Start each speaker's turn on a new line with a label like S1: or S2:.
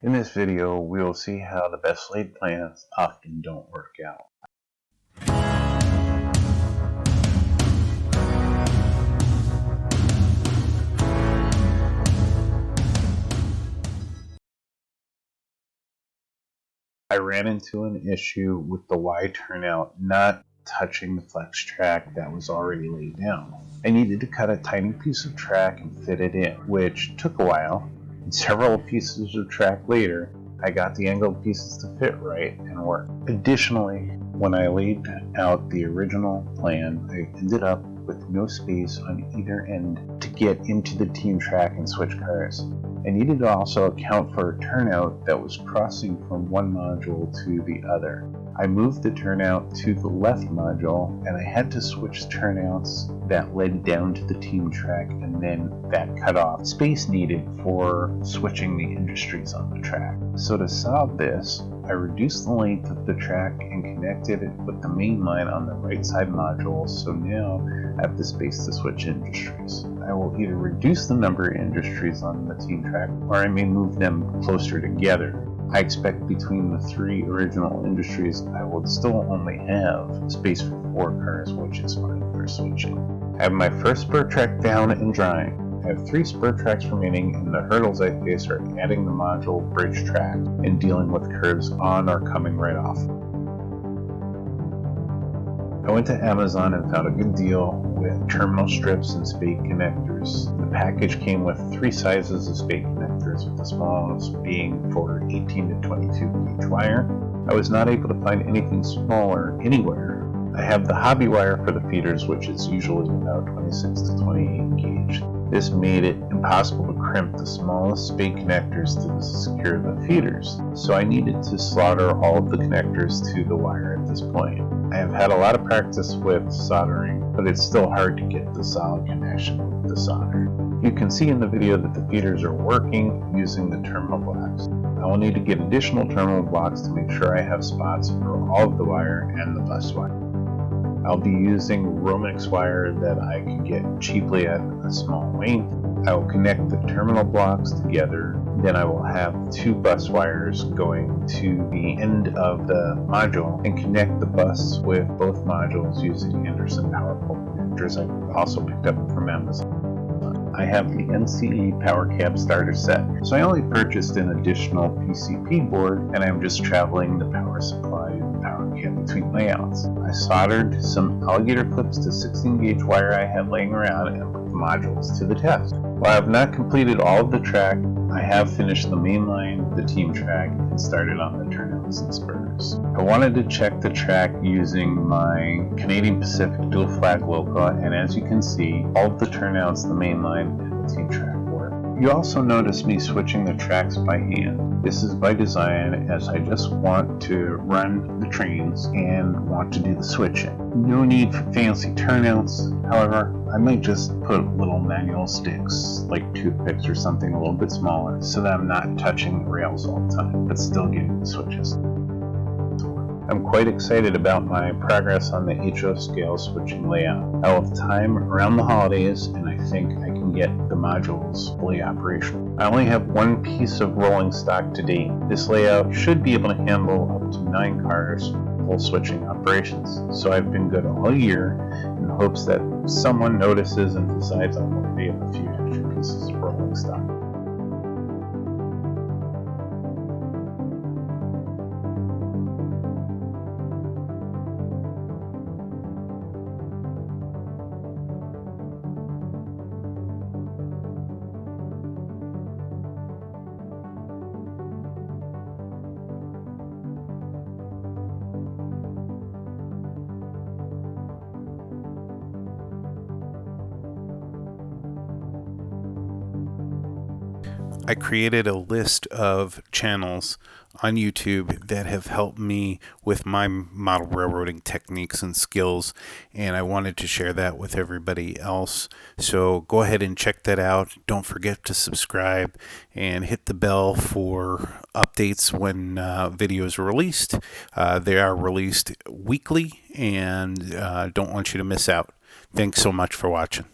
S1: In this video, we will see how the best laid plans often don't work out. I ran into an issue with the Y turnout not touching the flex track that was already laid down. I needed to cut a tiny piece of track and fit it in, which took a while, and several pieces of track later, I got the angled pieces to fit right and work. Additionally, when I laid out the original plan, I ended up with no space on either end to get into the team track and switch cars. I needed to also account for a turnout that was crossing from one module to the other. I moved the turnout to the left module, and I had to switch turnouts that led down to the team track, and then that cut off space needed for switching the industries on the track. So to solve this, I reduced the length of the track and connected it with the main line on the right side module, so now I have the space to switch industries. I will either reduce the number of industries on the team track, or I may move them closer together. I expect between the three original industries, I will still only have space for 4 cars, which is fine for switching. I have my first spur track down and drying. I have 3 spur tracks remaining, and the hurdles I face are adding the module bridge track and dealing with curves on or coming right off. I went to Amazon and found a good deal with terminal strips and spade connectors. The package came with 3 sizes of spade connectors, with the smallest being for 18 to 22 gauge wire. I was not able to find anything smaller anywhere. I have the hobby wire for the feeders, which is usually about 26 to 28 gauge. This made it impossible to crimp the smallest spade connectors to secure the feeders, so I needed to solder all of the connectors to the wire at this point. I have had a lot of practice with soldering, but it's still hard to get the solid connection with the solder. You can see in the video that the feeders are working using the terminal blocks. I will need to get additional terminal blocks to make sure I have spots for all of the wire and the bus wire. I'll be using Romex wire that I can get cheaply at a small length. I will connect the terminal blocks together. Then I will have 2 bus wires going to the end of the module and connect the bus with both modules using Anderson power pole connectors I also picked up from Amazon. I have the NCE power cab starter set, so I only purchased an additional PCP board, and I'm just traveling the power supply and power cab between layouts. I soldered some alligator clips to 16 gauge wire I had laying around and put the modules to the test. While I have not completed all of the track, I have finished the main line, the team track, and started on the turnouts and spurs. I wanted to check the track using my Canadian Pacific dual flag local, and as you can see, all of the turnouts, the main line, and the team track work. You also notice me switching the tracks by hand. This is by design, as I just want to run the trains and want to do the switching. No need for fancy turnouts. However, I might just put little manual sticks, like toothpicks or something a little bit smaller, so that I'm not touching the rails all the time, but still getting the switches. I'm quite excited about my progress on the HO scale switching layout. I will have time around the holidays, and I think I can get the modules fully operational. I only have 1 piece of rolling stock to date. This layout should be able to handle up to 9 cars full switching operations, so I've been good all year in hopes that someone notices and decides I'm worthy of a few extra pieces of rolling stock.
S2: I created a list of channels on YouTube that have helped me with my model railroading techniques and skills, and I wanted to share that with everybody else. So go ahead and check that out. Don't forget to subscribe and hit the bell for updates when videos are released. They are released weekly, and don't want you to miss out. Thanks so much for watching.